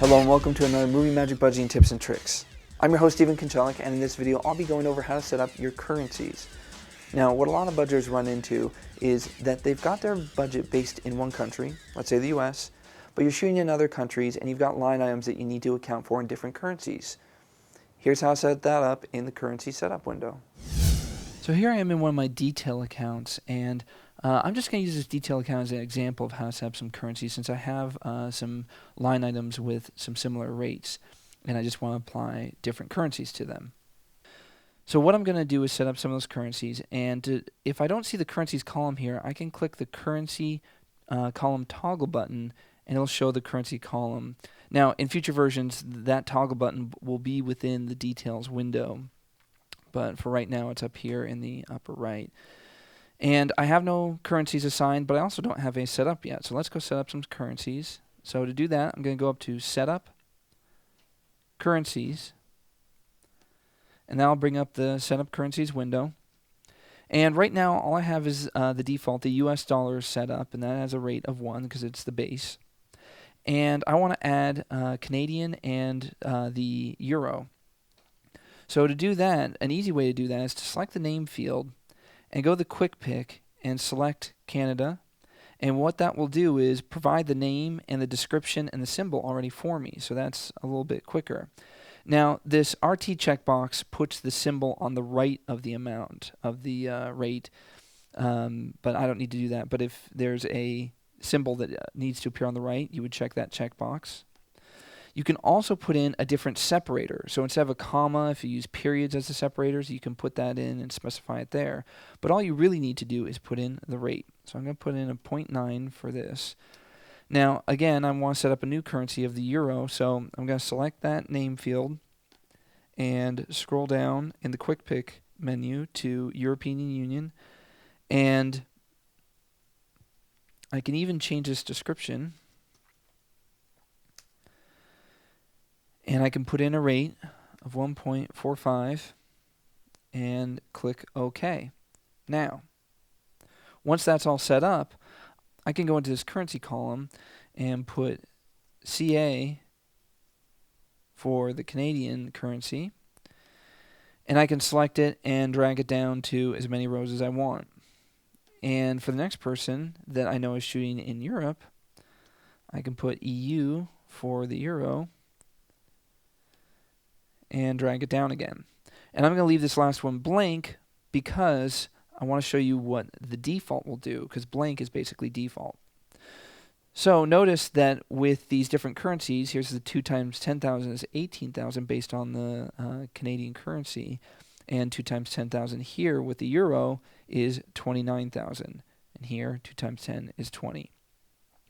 Hello and welcome to another Movie Magic Budgeting Tips and Tricks. I'm your host Stephen Konchelik, and in this video I'll be going over how to set up your currencies. Now, what a lot of budgeters run into is that they've got their budget based in one country, let's say the US, but you're shooting in other countries and you've got line items that you need to account for in different currencies. Here's how to set that up in the currency setup window. So here I am in one of my detail accounts, and I'm just going to use this detail account as an example of how to set up some currencies, since I have some line items with some similar rates, and I just want to apply different currencies to them. So what I'm going to do is set up some of those currencies, and if I don't see the currencies column here, I can click the currency column toggle button, and it'll show the currency column. Now, in future versions, that toggle button will be within the details window, but for right now, it's up here in the upper right. And I have no currencies assigned, but I also don't have any set up yet. So let's go set up some currencies. So to do that, I'm going to go up to Setup, Currencies, and that'll bring up the Setup Currencies window. And right now, all I have is the default, the US dollar is set up, and that has a rate of 1 because it's the base. And I want to add Canadian and the Euro. So to do that, an easy way to do that is to select the name field and go to the quick pick and select Canada. And what that will do is provide the name and the description and the symbol already for me. So that's a little bit quicker. Now, this RT checkbox puts the symbol on the right of the amount of the rate, but I don't need to do that. But if there's a symbol that needs to appear on the right, you would check that checkbox. You can also put in a different separator. So instead of a comma, if you use periods as the separators, you can put that in and specify it there. But all you really need to do is put in the rate. So I'm going to put in a 0.9 for this. Now, again, I want to set up a new currency of the euro, so I'm going to select that name field and scroll down in the quick pick menu to European Union. And I can even change this description. And I can put in a rate of 1.45 and click OK. Now, once that's all set up, I can go into this currency column and put CA for the Canadian currency. And I can select it and drag it down to as many rows as I want. And for the next person that I know is shooting in Europe, I can put EU for the euro and drag it down again. And I'm going to leave this last one blank because I want to show you what the default will do, because blank is basically default. So notice that with these different currencies, here's the 2 times 10,000 is 18,000 based on the Canadian currency, and 2 times 10,000 here with the euro is 29,000, and here 2 times 10 is 20.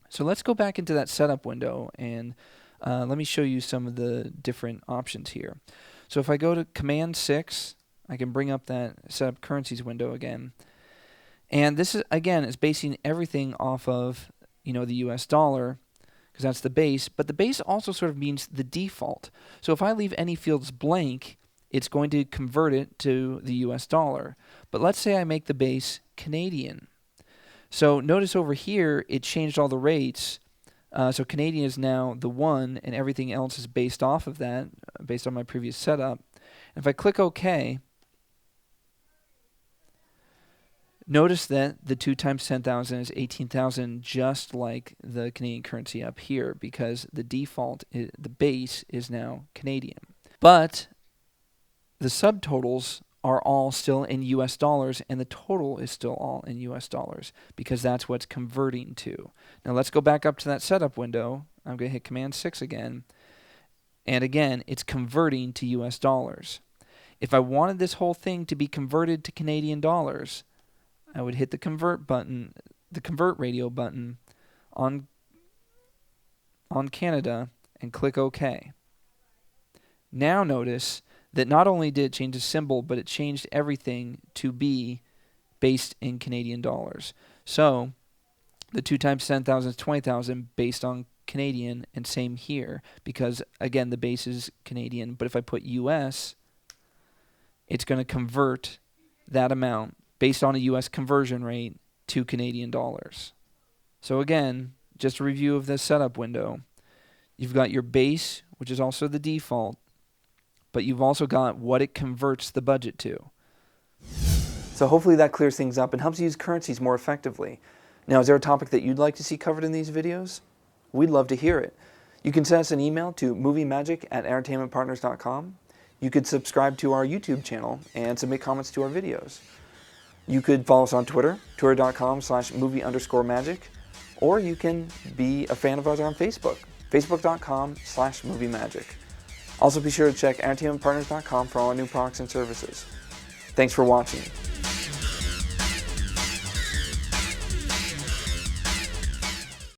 So let's go back into that setup window and let me show you some of the different options here. So if I go to Command 6, I can bring up that Setup Currencies window again. And this is, again, is basing everything off of, the US dollar, because that's the base. But the base also sort of means the default. So if I leave any fields blank, it's going to convert it to the US dollar. But let's say I make the base Canadian. So notice over here, it changed all the rates. So Canadian is now the 1, and everything else is based off of that, based on my previous setup. And if I click OK, notice that the 2 times 10,000 is 18,000, just like the Canadian currency up here, because the default, the base, is now Canadian. But the subtotals are all still in US dollars, and the total is still all in US dollars, because that's what's converting to. Now let's go back up to that setup window. I'm going to hit Command 6 again, and again, it's converting to US dollars. If I wanted this whole thing to be converted to Canadian dollars, I would hit the convert button, the convert radio button on Canada, and click OK. Now notice that not only did it change the symbol, but it changed everything to be based in Canadian dollars. So the 2 times 10,000 is 20,000 based on Canadian, and same here, because again the base is Canadian, but if I put US, it's going to convert that amount based on a US conversion rate to Canadian dollars. So again, just a review of this setup window. You've got your base, which is also the default, but you've also got what it converts the budget to. So hopefully that clears things up and helps you use currencies more effectively. Now, is there a topic that you'd like to see covered in these videos? We'd love to hear it. You can send us an email to moviemagic@entertainmentpartners.com. You could subscribe to our YouTube channel and submit comments to our videos. You could follow us on Twitter, twitter.com/movie_magic, or you can be a fan of ours on Facebook, facebook.com/moviemagic. Also be sure to check entertainmentpartners.com for all our new products and services. Thanks for watching.